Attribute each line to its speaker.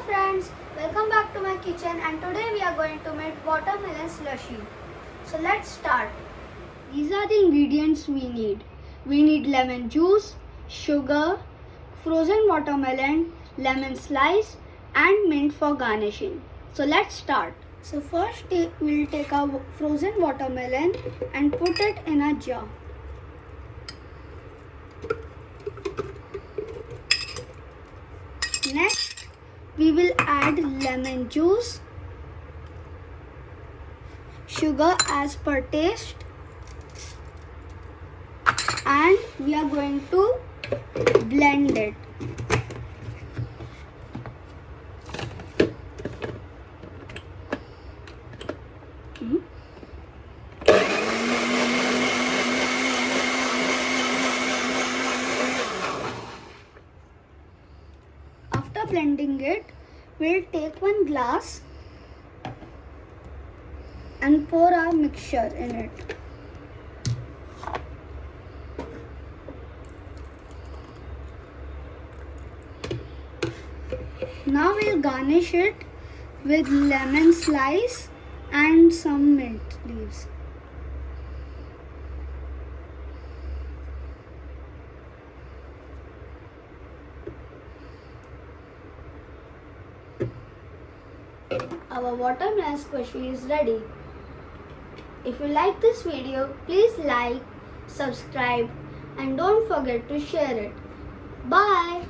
Speaker 1: friends, welcome back to my kitchen and today we are going to make watermelon slushie. So let's start. These are the ingredients we need. We need lemon juice, sugar, frozen watermelon, lemon slice and mint for garnishing. So let's start. So first we'll take our frozen watermelon and put it in a jar. Next, we will add lemon juice, sugar as per taste, and we are going to blend it. After blending it, we'll take one glass and pour our mixture in it. Now we'll garnish it with lemon slice and some mint leaves. Our watermelon squishy is ready. If you like this video, please like, subscribe and don't forget to share it. Bye.